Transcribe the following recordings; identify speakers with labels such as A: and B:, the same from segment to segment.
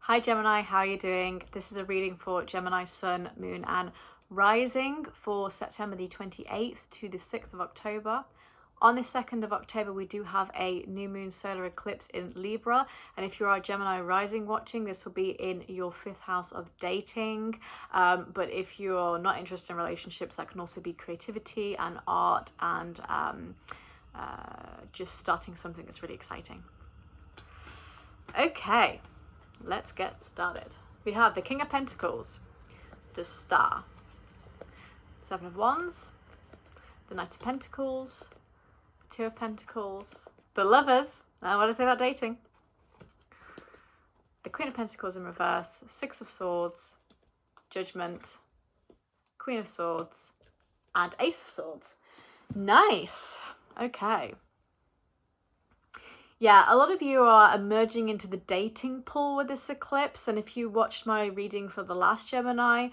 A: Hi Gemini, how are you doing? This is a reading for Gemini Sun, Moon and Rising for September the 28th to the 6th of October. On the 2nd of October, we do have a new moon solar eclipse in Libra. And if you are a Gemini rising watching, this will be in your 5th house of dating. But if you're not interested in relationships, that can also be creativity and art and just starting something that's really exciting. Okay, let's get started. We have the King of Pentacles, the Star, Seven of Wands, the Knight of Pentacles, the Two of Pentacles, the Lovers. Now, what do I say about dating? The Queen of Pentacles in reverse, Six of Swords, Judgment, Queen of Swords, and Ace of Swords. Nice. Okay. Yeah, a lot of you are emerging into the dating pool with this eclipse. And if you watched my reading for the last Gemini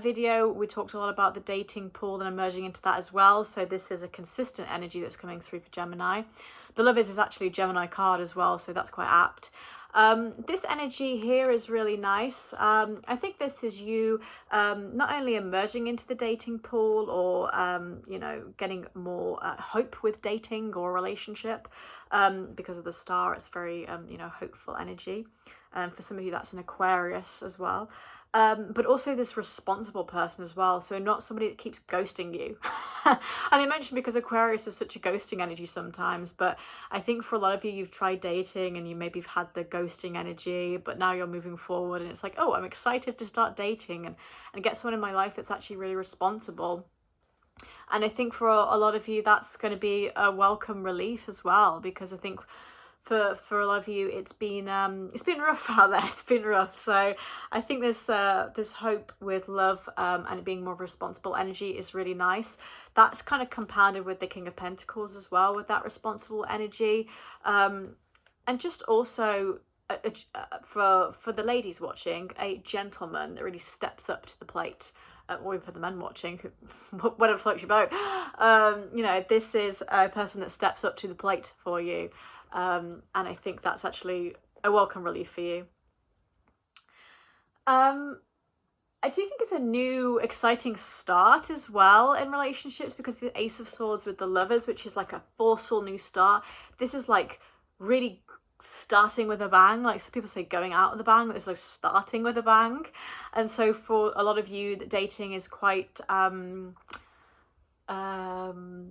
A: video, we talked a lot about the dating pool and emerging into that as well. So this is a consistent energy that's coming through for Gemini. The Lovers is actually a Gemini card as well, so that's quite apt. This energy here is really nice. I think this is you not only emerging into the dating pool or, getting more hope with dating or relationship because of the Star. It's very, hopeful energy. For some of you, that's an Aquarius as well. But also this responsible person as well. So not somebody that keeps ghosting you. And I mentioned because Aquarius is such a ghosting energy sometimes, but I think for a lot of you, you've tried dating and you maybe have had the ghosting energy, but now you're moving forward and it's like, oh, I'm excited to start dating and get someone in my life that's actually really responsible. And I think for a lot of you, that's going to be a welcome relief as well, because I think for a lot of you, it's been rough out there. It's been rough. So I think this hope with love and it being more of a responsible energy is really nice. That's kind of compounded with the King of Pentacles as well, with that responsible energy, and just also for the ladies watching, a gentleman that really steps up to the plate. Or even for the men watching, whatever floats your boat. This is a person that steps up to the plate for you. And I think that's actually a welcome relief for you. I do think it's a new, exciting start as well in relationships, because the Ace of Swords with the Lovers, which is like a forceful new start. This is like really starting with a bang. Like some people say going out with a bang, but it's like starting with a bang. And so for a lot of you, that dating is quite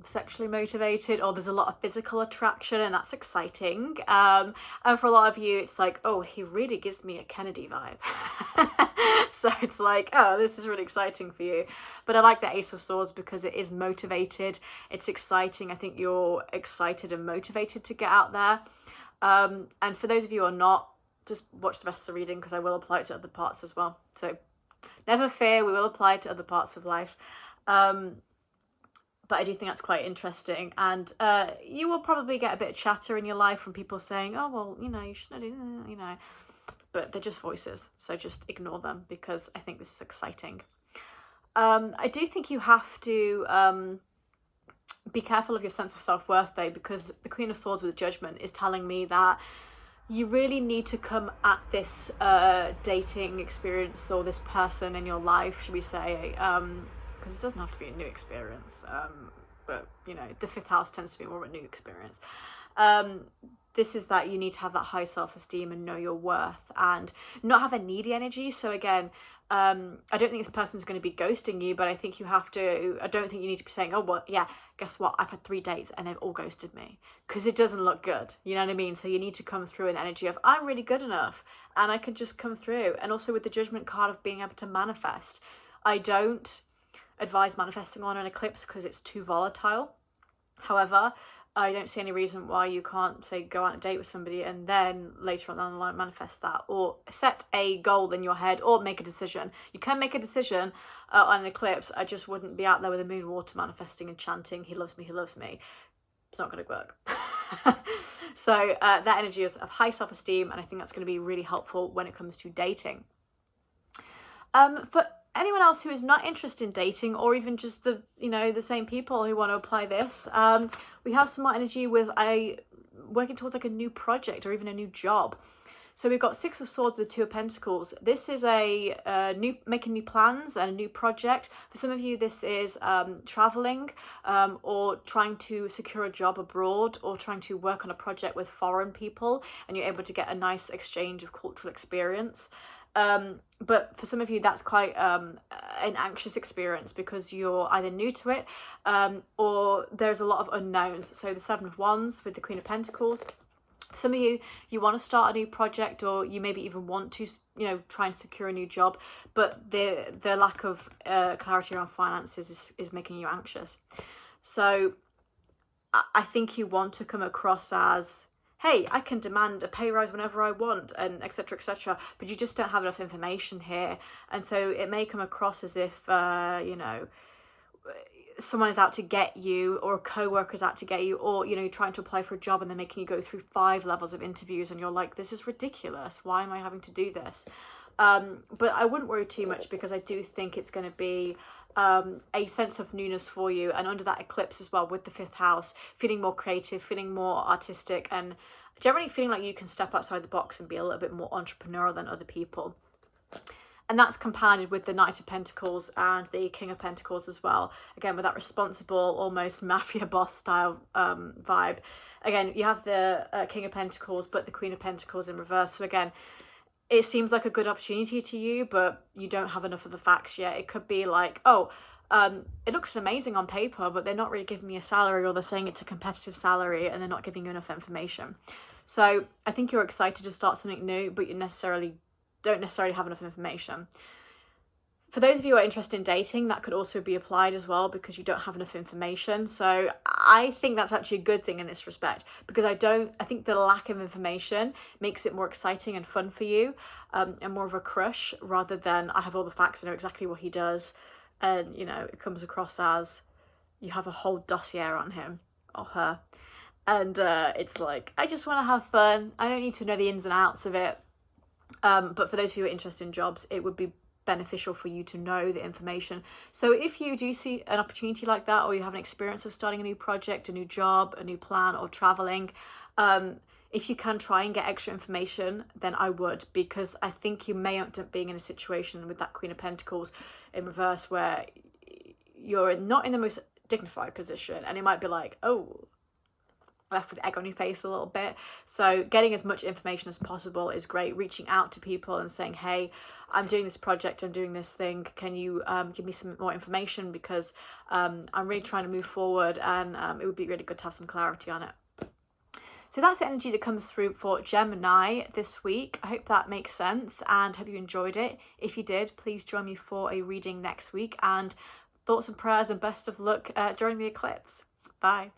A: sexually motivated, or there's a lot of physical attraction, and that's exciting. And for a lot of you, it's like, oh, he really gives me a Kennedy vibe. So it's like, oh, this is really exciting for you. But I like the Ace of Swords because it is motivated. It's exciting. I think you're excited and motivated to get out there. And for those of you who are not, just watch the rest of the reading, because I will apply it to other parts as well. So never fear, we will apply it to other parts of life. But I do think that's quite interesting. And you will probably get a bit of chatter in your life from people saying, oh, well, you shouldn't do that, But they're just voices, so just ignore them, because I think this is exciting. I do think you have to be careful of your sense of self-worth, though, because the Queen of Swords with Judgment is telling me that you really need to come at this dating experience, or this person in your life, should we say, because it doesn't have to be a new experience, but the 5th house tends to be more of a new experience. This is that you need to have that high self-esteem and know your worth and not have a needy energy. So again, I don't think this person's going to be ghosting you, but I think you have to, I don't think you need to be saying, oh, well, yeah, guess what? I've had 3 dates and they've all ghosted me, because it doesn't look good. You know what I mean? So you need to come through an energy of, I'm really good enough and I can just come through. And also with the Judgment card of being able to manifest. I don't advise manifesting on an eclipse because it's too volatile. However, I don't see any reason why you can't, say, go out on a date with somebody and then later on down the line manifest that, or set a goal in your head, or make a decision. You can make a decision on an eclipse. I just wouldn't be out there with a moon water manifesting and chanting, he loves me, he loves me. It's not going to work. So that energy is of high self-esteem, and I think that's going to be really helpful when it comes to dating. For anyone else who is not interested in dating, or even just the same people who want to apply this, we have some more energy with working towards like a new project or even a new job. So we've got Six of Swords with the Two of Pentacles. This is making new plans and a new project. For some of you, this is traveling or trying to secure a job abroad, or trying to work on a project with foreign people, and you're able to get a nice exchange of cultural experience. But for some of you, that's quite an anxious experience because you're either new to it or there's a lot of unknowns. So the Seven of Wands with the Queen of Pentacles. Some of you want to start a new project, or you maybe even want to, try and secure a new job, but the lack of clarity around finances is making you anxious. So I think you want to come across as, hey, I can demand a pay rise whenever I want, and etc., etc., but you just don't have enough information here. And so it may come across as if, someone is out to get you, or a co-worker is out to get you, or you're trying to apply for a job and they're making you go through 5 levels of interviews and you're like, this is ridiculous, why am I having to do this? But I wouldn't worry too much, because I do think it's going to be a sense of newness for you, and under that eclipse as well with the 5th house, feeling more creative, feeling more artistic, and generally feeling like you can step outside the box and be a little bit more entrepreneurial than other people. And that's compounded with the Knight of Pentacles and the King of Pentacles as well. Again, with that responsible, almost mafia boss style vibe. Again, you have the King of Pentacles, but the Queen of Pentacles in reverse. So again, it seems like a good opportunity to you, but you don't have enough of the facts yet. It could be like, it looks amazing on paper, but they're not really giving me a salary, or they're saying it's a competitive salary and they're not giving you enough information. So I think you're excited to start something new, but you don't necessarily have enough information. For those of you who are interested in dating, that could also be applied as well, because you don't have enough information. So I think that's actually a good thing in this respect, because I think the lack of information makes it more exciting and fun for you, and more of a crush, rather than I have all the facts, I know exactly what he does, and it comes across as you have a whole dossier on him or her, and it's like, I just want to have fun, I don't need to know the ins and outs of it. But for those of you who are interested in jobs, it would be beneficial for you to know the information. So if you do see an opportunity like that, or you have an experience of starting a new project, a new job, a new plan, or traveling, if you can try and get extra information, then I would, because I think you may end up being in a situation with that Queen of Pentacles in reverse where you're not in the most dignified position, and it might be like, oh, left with egg on your face a little bit. So getting as much information as possible is great. Reaching out to people and saying, hey, I'm doing this project, I'm doing this thing, can you give me some more information, because I'm really trying to move forward, and it would be really good to have some clarity on it. So that's the energy that comes through for Gemini this week. I hope that makes sense, and hope you enjoyed it. If you did, please join me for a reading next week, and thoughts and prayers and best of luck during the eclipse. Bye.